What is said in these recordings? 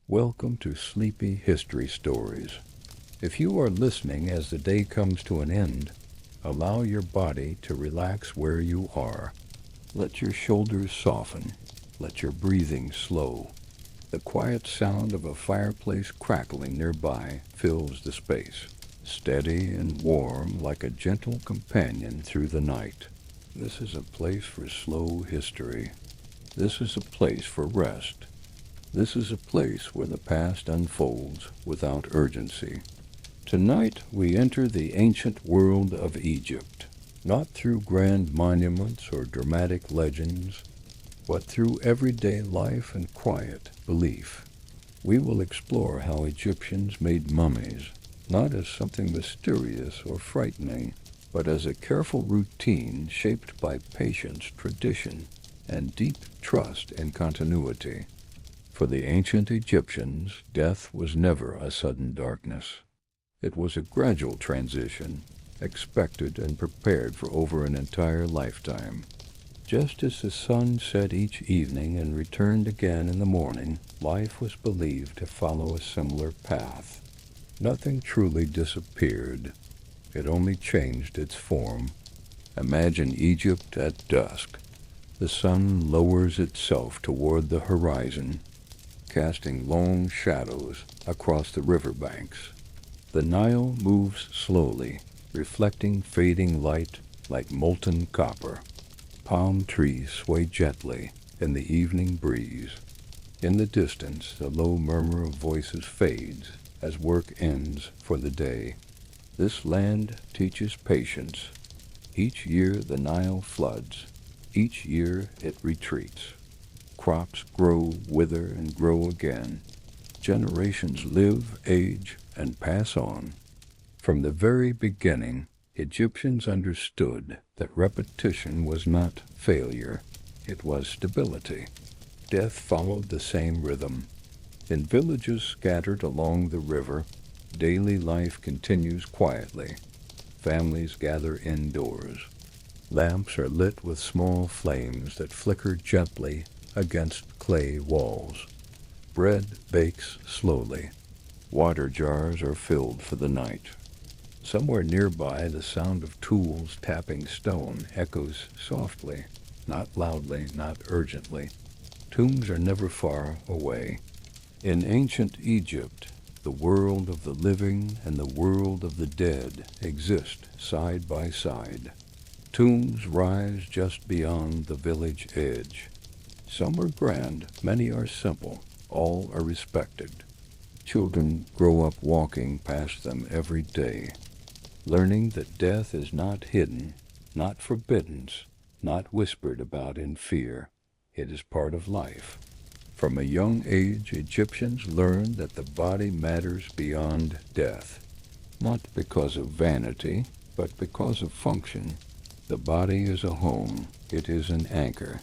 Welcome to Sleepy History Stories. If you are listening as the day comes to an end, allow your body to relax where you are. Let your shoulders soften. Let your breathing slow. The quiet sound of a fireplace crackling nearby fills the space, steady and warm like a gentle companion through the night. This is a place for slow history. This is a place for rest. This is a place where the past unfolds without urgency. Tonight we enter the ancient world of Egypt, not through grand monuments or dramatic legends, but through everyday life and quiet belief. We will explore how Egyptians made mummies, not as something mysterious or frightening, but as a careful routine shaped by patience, tradition, and deep trust in continuity. For the ancient Egyptians, death was never a sudden darkness. It was a gradual transition, expected and prepared for over an entire lifetime. Just as the sun set each evening and returned again in the morning, life was believed to follow a similar path. Nothing truly disappeared. It only changed its form. Imagine Egypt at dusk. The sun lowers itself toward the horizon, casting long shadows across the riverbanks. The Nile moves slowly, reflecting fading light like molten copper. Palm trees sway gently in the evening breeze. In the distance, the low murmur of voices fades as work ends for the day. This land teaches patience. Each year the Nile floods. Each year it retreats. Crops grow, wither, and grow again. Generations live, age, and pass on. From the very beginning, Egyptians understood that repetition was not failure, it was stability. Death followed the same rhythm. In villages scattered along the river, daily life continues quietly. Families gather indoors. Lamps are lit with small flames that flicker gently against clay walls. Bread bakes slowly. Water jars are filled for the night. Somewhere nearby, the sound of tools tapping stone echoes softly, not loudly, not urgently. Tombs are never far away. In ancient Egypt, the world of the living and the world of the dead exist side by side. Tombs rise just beyond the village edge. Some are grand, many are simple, all are respected. Children grow up walking past them every day, learning that death is not hidden, not forbidden, not whispered about in fear. It is part of life. From a young age, Egyptians learned that the body matters beyond death, not because of vanity, but because of function. The body is a home. It is an anchor.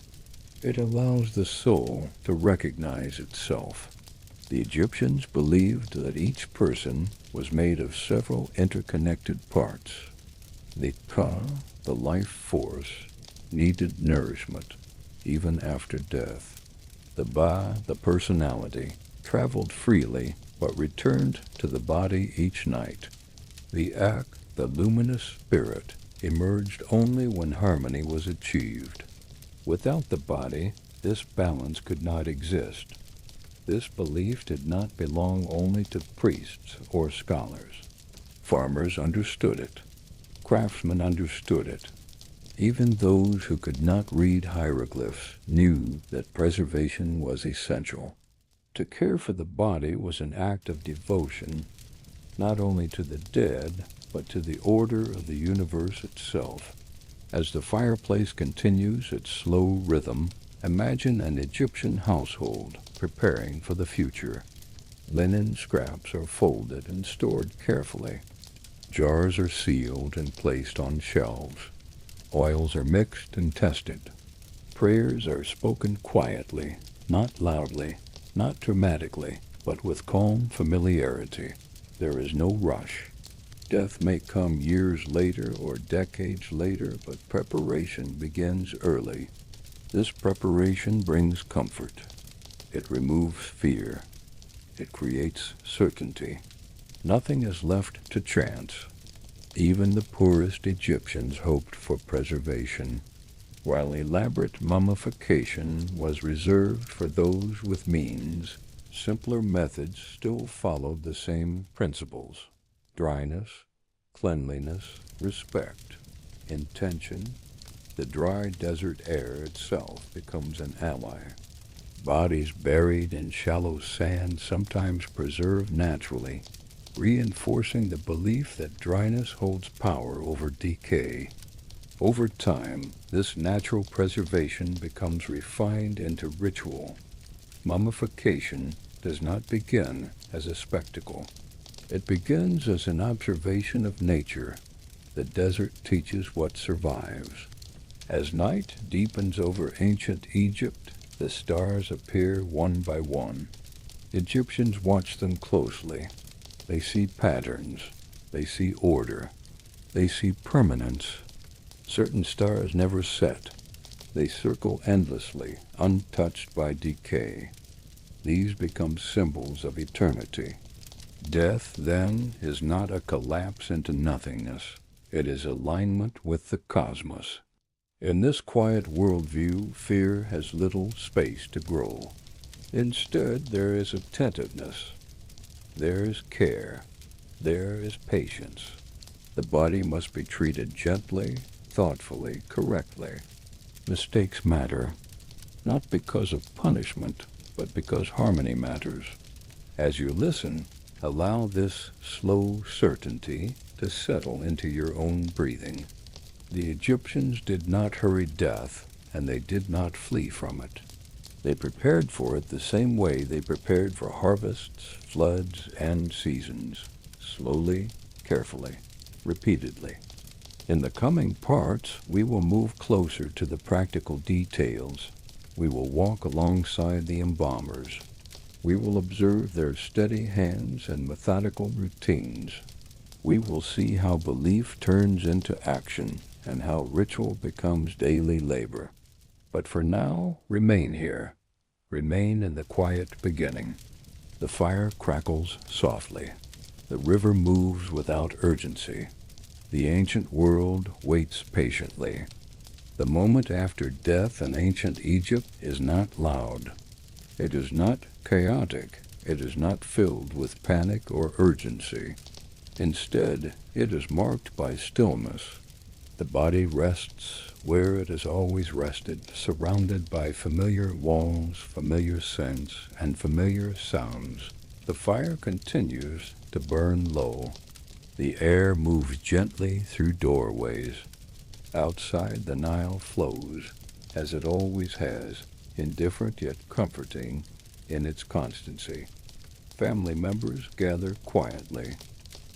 It allows the soul to recognize itself. The Egyptians believed that each person was made of several interconnected parts. The Ka, the life force, needed nourishment, even after death. The Ba, the personality, traveled freely but returned to the body each night. The Ak, the luminous spirit, emerged only when harmony was achieved. Without the body, this balance could not exist. This belief did not belong only to priests or scholars. Farmers understood it. Craftsmen understood it. Even those who could not read hieroglyphs knew that preservation was essential. To care for the body was an act of devotion, not only to the dead, but to the order of the universe itself. As the fireplace continues its slow rhythm, imagine an Egyptian household preparing for the future. Linen scraps are folded and stored carefully. Jars are sealed and placed on shelves. Oils are mixed and tested. Prayers are spoken quietly, not loudly, not dramatically, but with calm familiarity. There is no rush. Death may come years later or decades later, but preparation begins early. This preparation brings comfort. It removes fear. It creates certainty. Nothing is left to chance. Even the poorest Egyptians hoped for preservation, while elaborate mummification was reserved for those with means. Simpler methods still followed the same principles: dryness, cleanliness, respect, intention. The dry desert air itself becomes an ally. Bodies buried in shallow sand sometimes preserve naturally, reinforcing the belief that dryness holds power over decay. Over time, this natural preservation becomes refined into ritual. Mummification does not begin as a spectacle. It begins as an observation of nature. The desert teaches what survives. As night deepens over ancient Egypt, the stars appear one by one. Egyptians watch them closely. They see patterns. They see order. They see permanence. Certain stars never set. They circle endlessly, untouched by decay. These become symbols of eternity. Death, then, is not a collapse into nothingness. It is alignment with the cosmos. In this quiet worldview, fear has little space to grow. Instead, there is attentiveness. There is care. There is patience. The body must be treated gently, thoughtfully, correctly. Mistakes matter, not because of punishment, but because harmony matters. As you listen, allow this slow certainty to settle into your own breathing. The Egyptians did not hurry death, and they did not flee from it. They prepared for it the same way they prepared for harvests, floods, and seasons, slowly, carefully, repeatedly. In the coming parts, we will move closer to the practical details. We will walk alongside the embalmers. We will observe their steady hands and methodical routines. We will see how belief turns into action and how ritual becomes daily labor. But for now, remain here. Remain in the quiet beginning. The fire crackles softly. The river moves without urgency. The ancient world waits patiently. The moment after death in ancient Egypt is not loud. It is not chaotic. It is not filled with panic or urgency. Instead, it is marked by stillness. The body rests where it has always rested, surrounded by familiar walls, familiar scents, and familiar sounds. The fire continues to burn low. The air moves gently through doorways. Outside, the Nile flows, as it always has, indifferent yet comforting in its constancy. Family members gather quietly.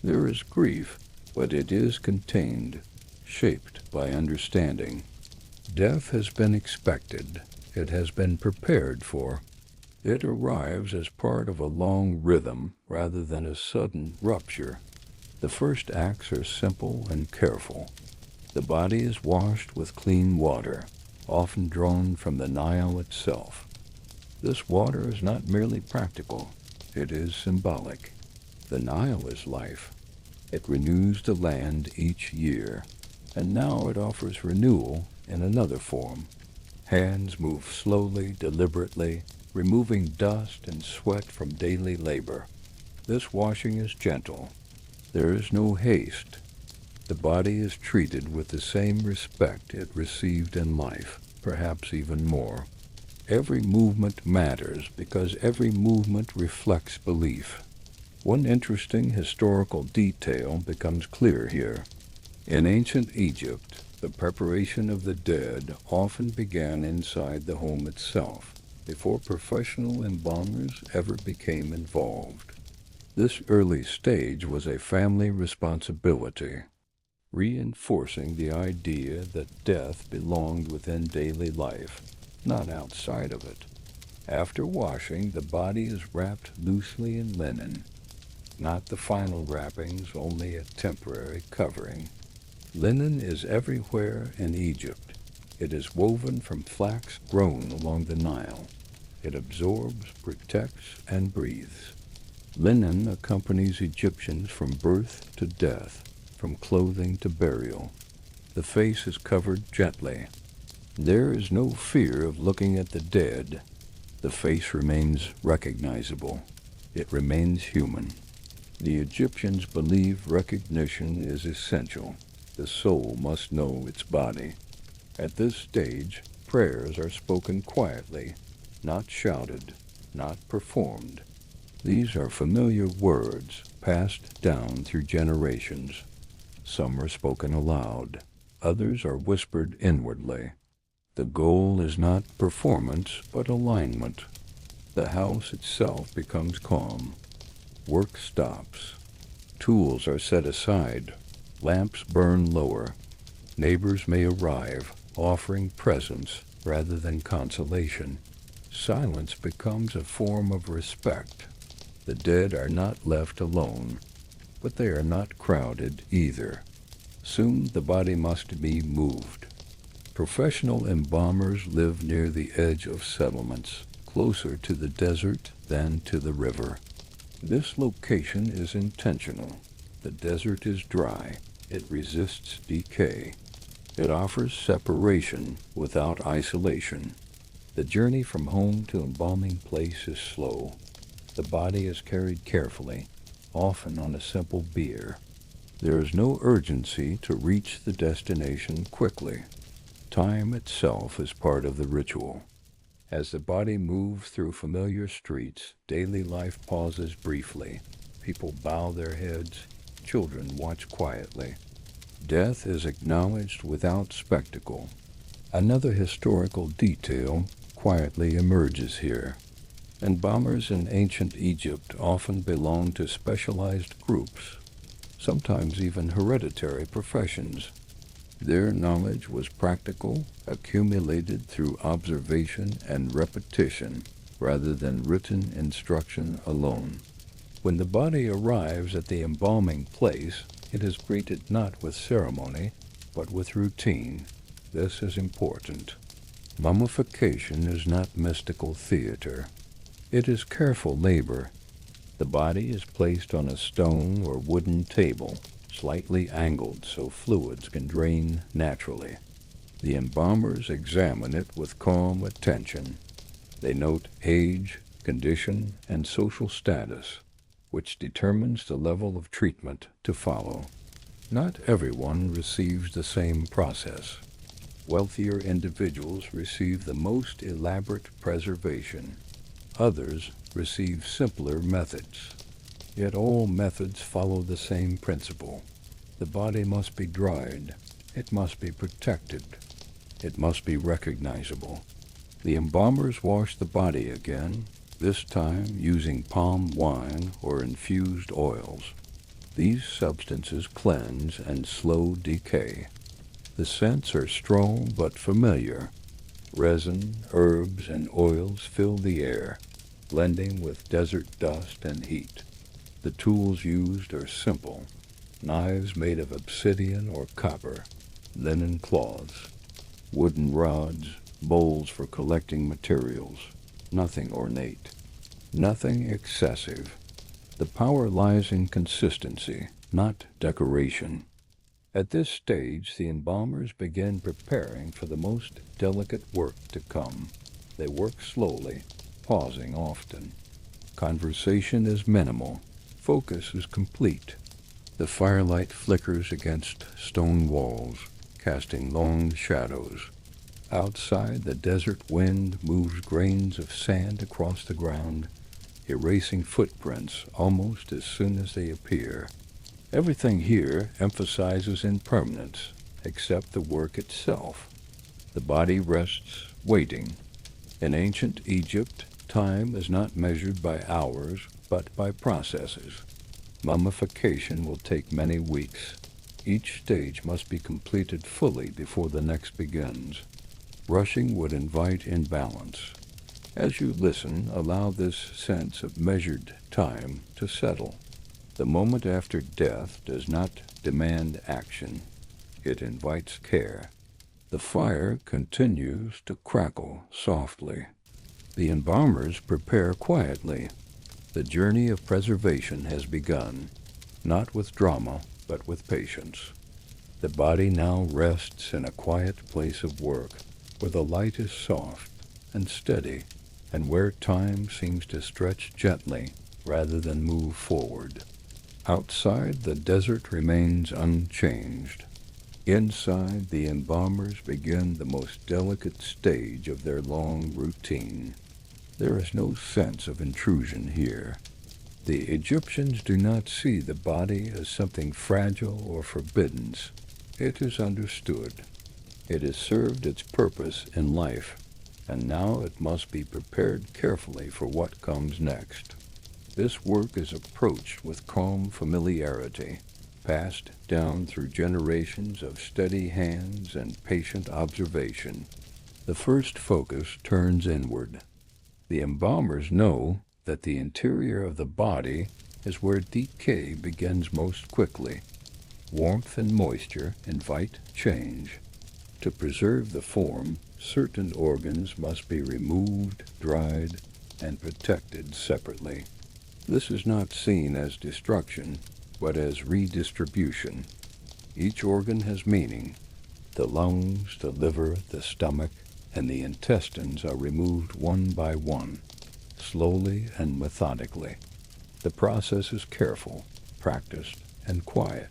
There is grief, but it is contained, shaped by understanding. Death has been expected. It has been prepared for. It arrives as part of a long rhythm rather than a sudden rupture. The first acts are simple and careful. The body is washed with clean water, often drawn from the Nile itself. This water is not merely practical. It is symbolic. The Nile is life. It renews the land each year, and now it offers renewal in another form. Hands move slowly, deliberately, removing dust and sweat from daily labor. This washing is gentle. There is no haste. The body is treated with the same respect it received in life, perhaps even more. Every movement matters because every movement reflects belief. One interesting historical detail becomes clear here. In ancient Egypt, the preparation of the dead often began inside the home itself, before professional embalmers ever became involved. This early stage was a family responsibility, reinforcing the idea that death belonged within daily life, not outside of it. After washing, the body is wrapped loosely in linen. Not the final wrappings, only a temporary covering. Linen is everywhere in Egypt. It is woven from flax grown along the Nile. It absorbs, protects, and breathes. Linen accompanies Egyptians from birth to death, from clothing to burial. The face is covered gently. There is no fear of looking at the dead. The face remains recognizable. It remains human. The Egyptians believe recognition is essential. The soul must know its body. At this stage, prayers are spoken quietly, not shouted, not performed. These are familiar words passed down through generations. Some are spoken aloud. Others are whispered inwardly. The goal is not performance, but alignment. The house itself becomes calm. Work stops. Tools are set aside. Lamps burn lower. Neighbors may arrive, offering presents rather than consolation. Silence becomes a form of respect. The dead are not left alone, but they are not crowded either. Soon the body must be moved. Professional embalmers live near the edge of settlements, closer to the desert than to the river. This location is intentional. The desert is dry. It resists decay. It offers separation without isolation. The journey from home to embalming place is slow. The body is carried carefully, often on a simple bier. There is no urgency to reach the destination quickly. Time itself is part of the ritual. As the body moves through familiar streets, daily life pauses briefly. People bow their heads. Children watch quietly. Death is acknowledged without spectacle. Another historical detail quietly emerges here. Embalmers in ancient Egypt often belonged to specialized groups, sometimes even hereditary professions. Their knowledge was practical, accumulated through observation and repetition, rather than written instruction alone. When the body arrives at the embalming place, it is greeted not with ceremony, but with routine. This is important. Mummification is not mystical theater. It is careful labor. The body is placed on a stone or wooden table, slightly angled so fluids can drain naturally. The embalmers examine it with calm attention. They note age, condition, and social status, which determines the level of treatment to follow. Not everyone receives the same process. Wealthier individuals receive the most elaborate preservation. Others receive simpler methods. Yet all methods follow the same principle. The body must be dried. It must be protected. It must be recognizable. The embalmers wash the body again, this time using palm wine or infused oils. These substances cleanse and slow decay. The scents are strong but familiar. Resin, herbs, and oils fill the air, blending with desert dust and heat. The tools used are simple. Knives made of obsidian or copper, linen cloths, wooden rods, bowls for collecting materials. Nothing ornate, nothing excessive. The power lies in consistency, not decoration. At this stage, the embalmers begin preparing for the most delicate work to come. They work slowly, pausing often. Conversation is minimal. Focus is complete. The firelight flickers against stone walls, casting long shadows. Outside, the desert wind moves grains of sand across the ground, erasing footprints almost as soon as they appear. Everything here emphasizes impermanence, except the work itself. The body rests, waiting. In ancient Egypt, time is not measured by hours, but by processes. Mummification will take many weeks. Each stage must be completed fully before the next begins. Rushing would invite imbalance. As you listen, allow this sense of measured time to settle. The moment after death does not demand action. It invites care. The fire continues to crackle softly. The embalmers prepare quietly. The journey of preservation has begun, not with drama, but with patience. The body now rests in a quiet place of work, where the light is soft and steady, and where time seems to stretch gently rather than move forward. Outside, the desert remains unchanged. Inside, the embalmers begin the most delicate stage of their long routine. There is no sense of intrusion here. The Egyptians do not see the body as something fragile or forbidden. It is understood. It has served its purpose in life, and now it must be prepared carefully for what comes next. This work is approached with calm familiarity, passed down through generations of steady hands and patient observation. The first focus turns inward. The embalmers know that the interior of the body is where decay begins most quickly. Warmth and moisture invite change. To preserve the form, certain organs must be removed, dried, and protected separately. This is not seen as destruction, but as redistribution. Each organ has meaning. The lungs, the liver, the stomach, and the intestines are removed one by one, slowly and methodically. The process is careful, practiced, and quiet.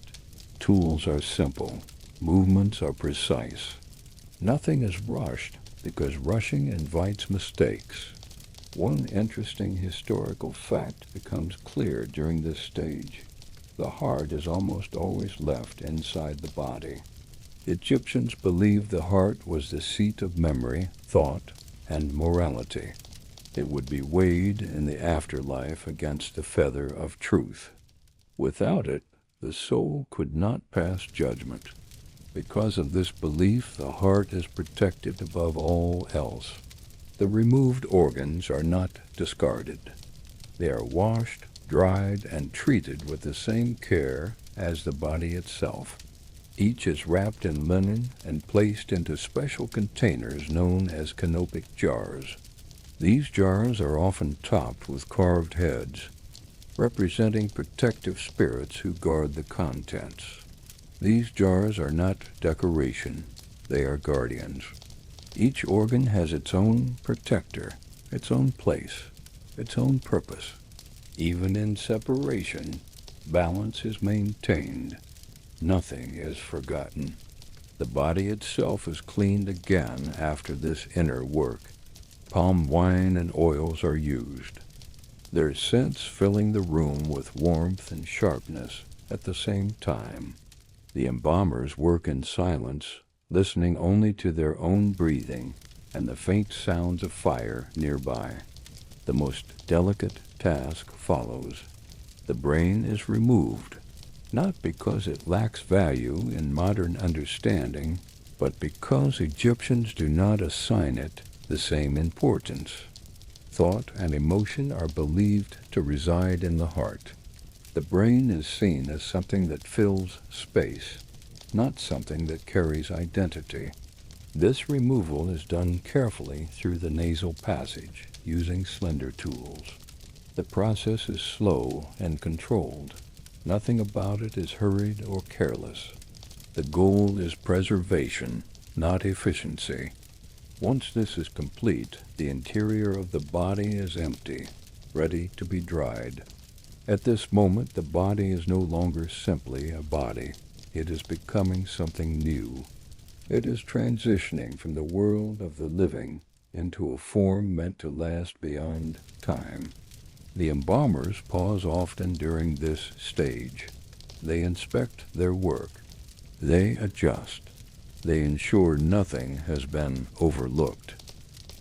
Tools are simple. Movements are precise. Nothing is rushed, because rushing invites mistakes. One interesting historical fact becomes clear during this stage. The heart is almost always left inside the body. Egyptians believed the heart was the seat of memory, thought, and morality. It would be weighed in the afterlife against the feather of truth. Without it, the soul could not pass judgment. Because of this belief, the heart is protected above all else. The removed organs are not discarded. They are washed, dried, and treated with the same care as the body itself. Each is wrapped in linen and placed into special containers known as canopic jars. These jars are often topped with carved heads, representing protective spirits who guard the contents. These jars are not decoration, they are guardians. Each organ has its own protector, its own place, its own purpose. Even in separation, balance is maintained. Nothing is forgotten. The body itself is cleaned again after this inner work. Palm wine and oils are used, their scents filling the room with warmth and sharpness at the same time. The embalmers work in silence, listening only to their own breathing and the faint sounds of fire nearby. The most delicate task follows. The brain is removed, not because it lacks value in modern understanding, but because Egyptians do not assign it the same importance. Thought and emotion are believed to reside in the heart. The brain is seen as something that fills space, not something that carries identity. This removal is done carefully through the nasal passage, using slender tools. The process is slow and controlled. Nothing about it is hurried or careless. The goal is preservation, not efficiency. Once this is complete, the interior of the body is empty, ready to be dried. At this moment, the body is no longer simply a body. It is becoming something new. It is transitioning from the world of the living into a form meant to last beyond time. The embalmers pause often during this stage. They inspect their work. They adjust. They ensure nothing has been overlooked.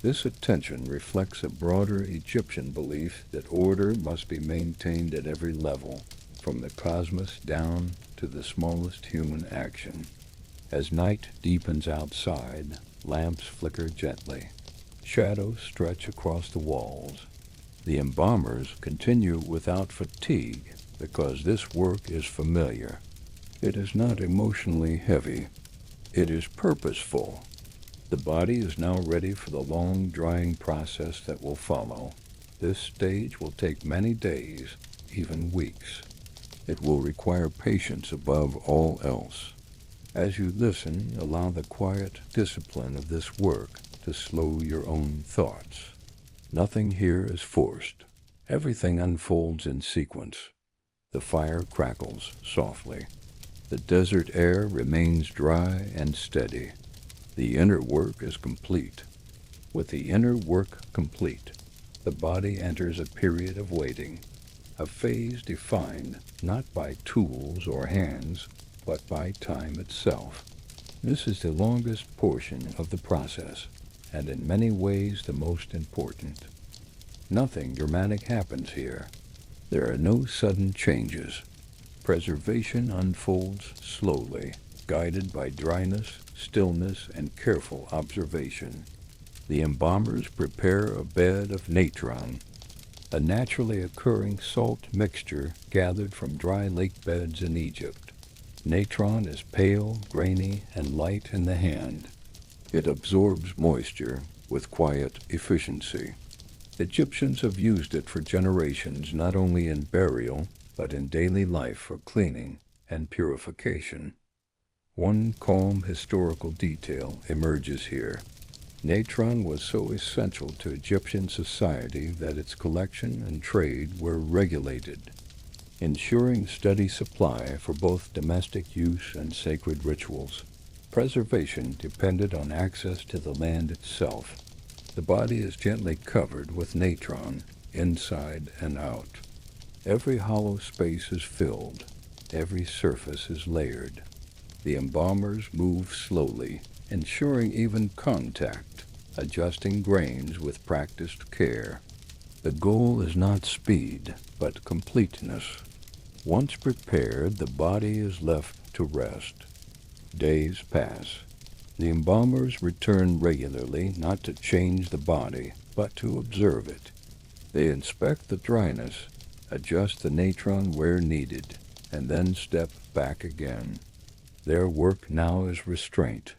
This attention reflects a broader Egyptian belief that order must be maintained at every level, from the cosmos down to the smallest human action. As night deepens outside, lamps flicker gently. Shadows stretch across the walls. The embalmers continue without fatigue because this work is familiar. It is not emotionally heavy. It is purposeful. The body is now ready for the long drying process that will follow. This stage will take many days, even weeks. It will require patience above all else. As you listen, allow the quiet discipline of this work to slow your own thoughts. Nothing here is forced. Everything unfolds in sequence. The fire crackles softly. The desert air remains dry and steady. The inner work is complete. With the inner work complete, the body enters a period of waiting, a phase defined not by tools or hands, but by time itself. This is the longest portion of the process, and in many ways the most important. Nothing dramatic happens here. There are no sudden changes. Preservation unfolds slowly, guided by dryness, stillness, and careful observation. The embalmers prepare a bed of natron, a naturally occurring salt mixture gathered from dry lake beds in Egypt. Natron is pale, grainy, and light in the hand. It absorbs moisture with quiet efficiency. Egyptians have used it for generations, not only in burial, but in daily life for cleaning and purification. One calm historical detail emerges here. Natron was so essential to Egyptian society that its collection and trade were regulated, ensuring steady supply for both domestic use and sacred rituals. Preservation depended on access to the land itself. The body is gently covered with natron, inside and out. Every hollow space is filled. Every surface is layered. The embalmers move slowly, ensuring even contact, adjusting grains with practiced care. The goal is not speed, but completeness. Once prepared, the body is left to rest. Days pass. The embalmers return regularly, not to change the body, but to observe it. They inspect the dryness, adjust the natron where needed, and then step back again. Their work now is restraint.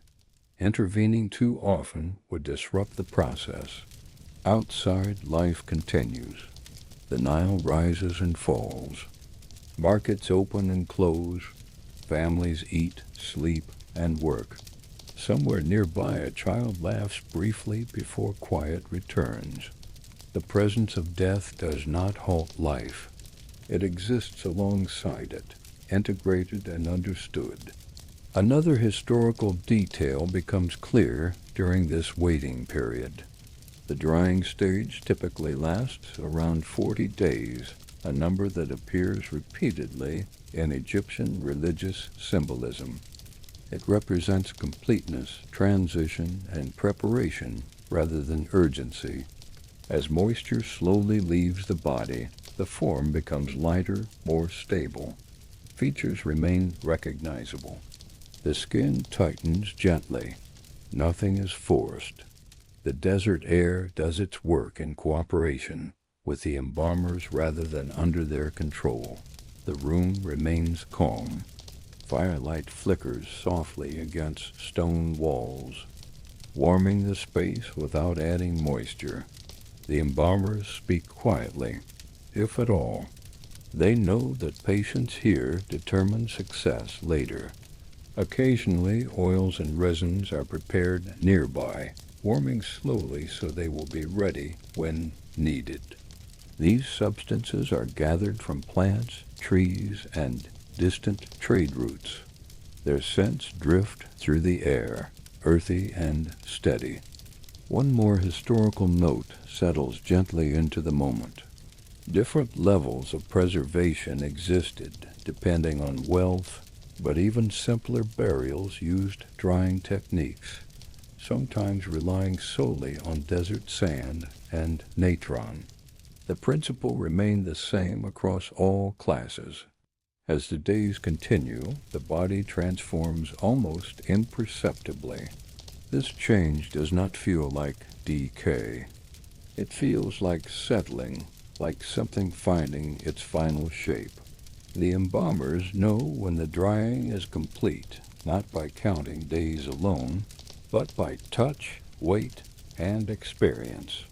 Intervening too often would disrupt the process. Outside, life continues. The Nile rises and falls. Markets open and close. Families eat, sleep, and work. Somewhere nearby, a child laughs briefly before quiet returns. The presence of death does not halt life. It exists alongside it, integrated and understood. Another historical detail becomes clear during this waiting period. The drying stage typically lasts around 40 days, a number that appears repeatedly in Egyptian religious symbolism. It represents completeness, transition, and preparation rather than urgency. As moisture slowly leaves the body, the form becomes lighter, more stable. Features remain recognizable. The skin tightens gently. Nothing is forced. The desert air does its work in cooperation with the embalmers rather than under their control. The room remains calm. Firelight flickers softly against stone walls, warming the space without adding moisture. The embalmers speak quietly, if at all. They know that patience here determines success later. Occasionally, oils and resins are prepared nearby, warming slowly so they will be ready when needed. These substances are gathered from plants, trees, and distant trade routes. Their scents drift through the air, earthy and steady. One more historical note settles gently into the moment. Different levels of preservation existed depending on wealth, but even simpler burials used drying techniques, sometimes relying solely on desert sand and natron. The principle remained the same across all classes. As the days continue, the body transforms almost imperceptibly. This change does not feel like decay. It feels like settling, like something finding its final shape. The embalmers know when the drying is complete, not by counting days alone, but by touch, weight, and experience.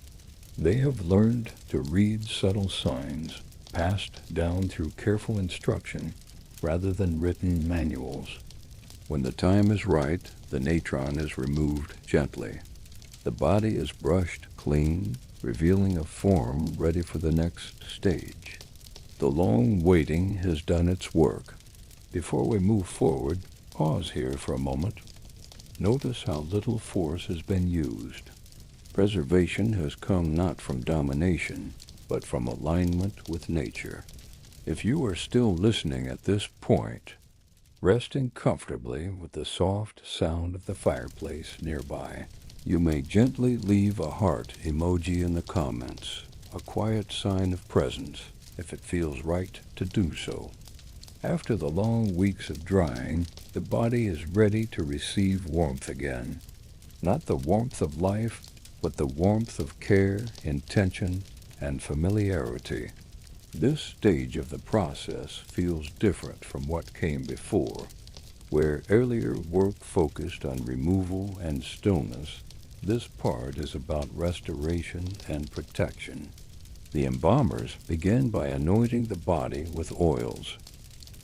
They have learned to read subtle signs, passed down through careful instruction rather than written manuals. When the time is right, the natron is removed gently. The body is brushed clean, revealing a form ready for the next stage. The long waiting has done its work. Before we move forward, pause here for a moment. Notice how little force has been used. Preservation has come not from domination, but from alignment with nature. If you are still listening at this point, resting comfortably with the soft sound of the fireplace nearby, you may gently leave a heart emoji in the comments, a quiet sign of presence if it feels right to do so. After the long weeks of drying, the body is ready to receive warmth again. Not the warmth of life, but the warmth of care, intention, and familiarity. This stage of the process feels different from what came before. Where earlier work focused on removal and stillness, this part is about restoration and protection. The embalmers begin by anointing the body with oils.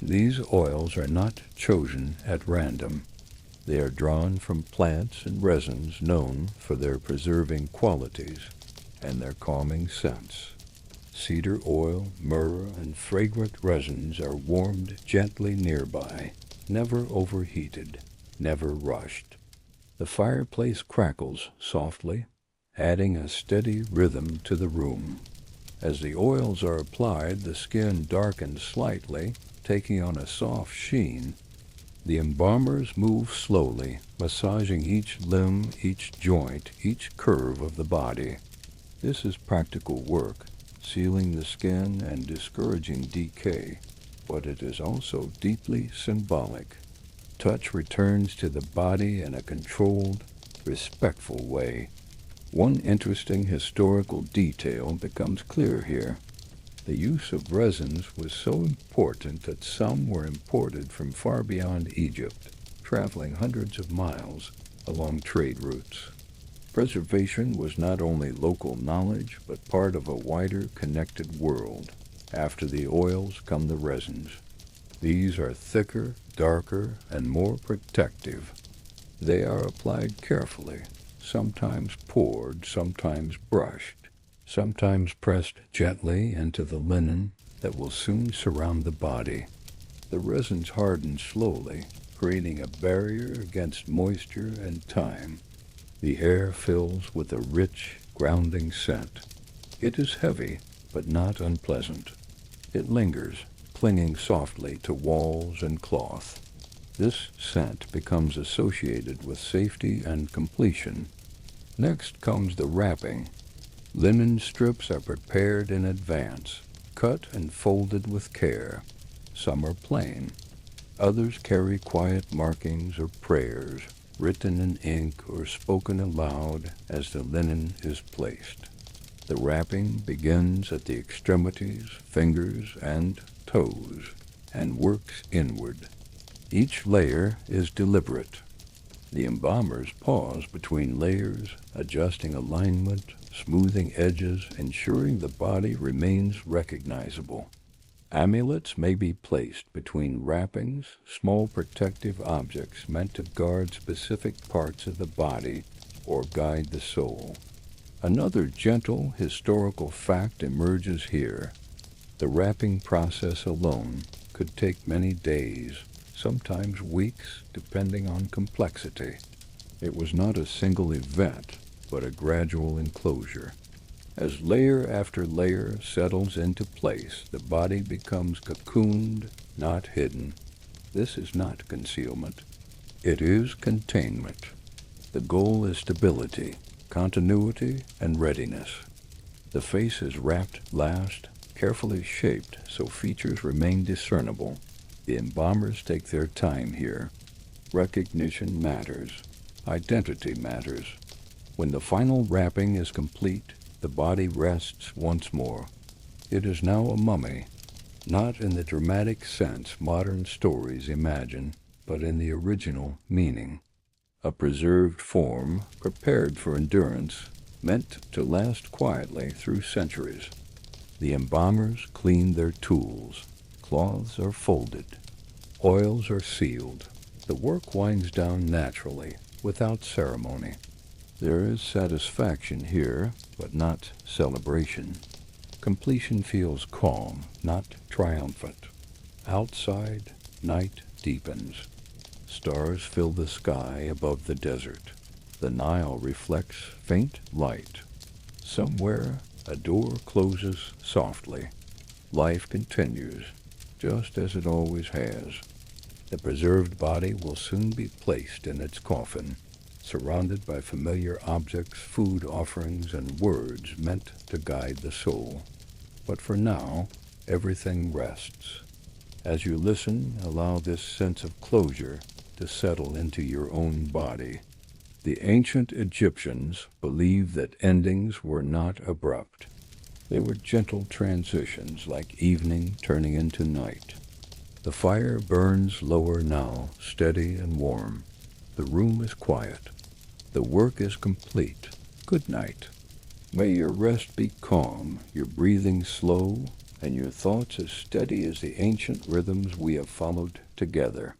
These oils are not chosen at random. They are drawn from plants and resins known for their preserving qualities and their calming scents. Cedar oil, myrrh, and fragrant resins are warmed gently nearby, never overheated, never rushed. The fireplace crackles softly, adding a steady rhythm to the room. As the oils are applied, the skin darkens slightly, taking on a soft sheen. The embalmers move slowly, massaging each limb, each joint, each curve of the body. This is practical work, sealing the skin and discouraging decay, but it is also deeply symbolic. Touch returns to the body in a controlled, respectful way. One interesting historical detail becomes clear here. The use of resins was so important that some were imported from far beyond Egypt, traveling hundreds of miles along trade routes. Preservation was not only local knowledge, but part of a wider connected world. After the oils come the resins. These are thicker, darker, and more protective. They are applied carefully, sometimes poured, sometimes brushed, sometimes pressed gently into the linen that will soon surround the body. The resins harden slowly, creating a barrier against moisture and time. The air fills with a rich, grounding scent. It is heavy, but not unpleasant. It lingers, clinging softly to walls and cloth. This scent becomes associated with safety and completion. Next comes the wrapping. Linen strips are prepared in advance, cut and folded with care. Some are plain. Others carry quiet markings or prayers, written in ink or spoken aloud as the linen is placed. The wrapping begins at the extremities, fingers, and toes, and works inward. Each layer is deliberate. The embalmers pause between layers, adjusting alignment, smoothing edges, ensuring the body remains recognizable. Amulets may be placed between wrappings, small protective objects meant to guard specific parts of the body or guide the soul. Another gentle historical fact emerges here. The wrapping process alone could take many days, sometimes weeks, depending on complexity. It was not a single event, but a gradual enclosure. As layer after layer settles into place, the body becomes cocooned, not hidden. This is not concealment. It is containment. The goal is stability, continuity, and readiness. The face is wrapped last, carefully shaped so features remain discernible. The embalmers take their time here. Recognition matters. Identity matters. When the final wrapping is complete, the body rests once more. It is now a mummy, not in the dramatic sense modern stories imagine, but in the original meaning. A preserved form, prepared for endurance, meant to last quietly through centuries. The embalmers clean their tools, cloths are folded, oils are sealed. The work winds down naturally, without ceremony. There is satisfaction here, but not celebration. Completion feels calm, not triumphant. Outside, night deepens. Stars fill the sky above the desert. The Nile reflects faint light. Somewhere, a door closes softly. Life continues, just as it always has. The preserved body will soon be placed in its coffin, surrounded by familiar objects, food offerings, and words meant to guide the soul. But for now, everything rests. As you listen, allow this sense of closure to settle into your own body. The ancient Egyptians believed that endings were not abrupt. They were gentle transitions, like evening turning into night. The fire burns lower now, steady and warm. The room is quiet. The work is complete. Good night. May your rest be calm, your breathing slow, and your thoughts as steady as the ancient rhythms we have followed together.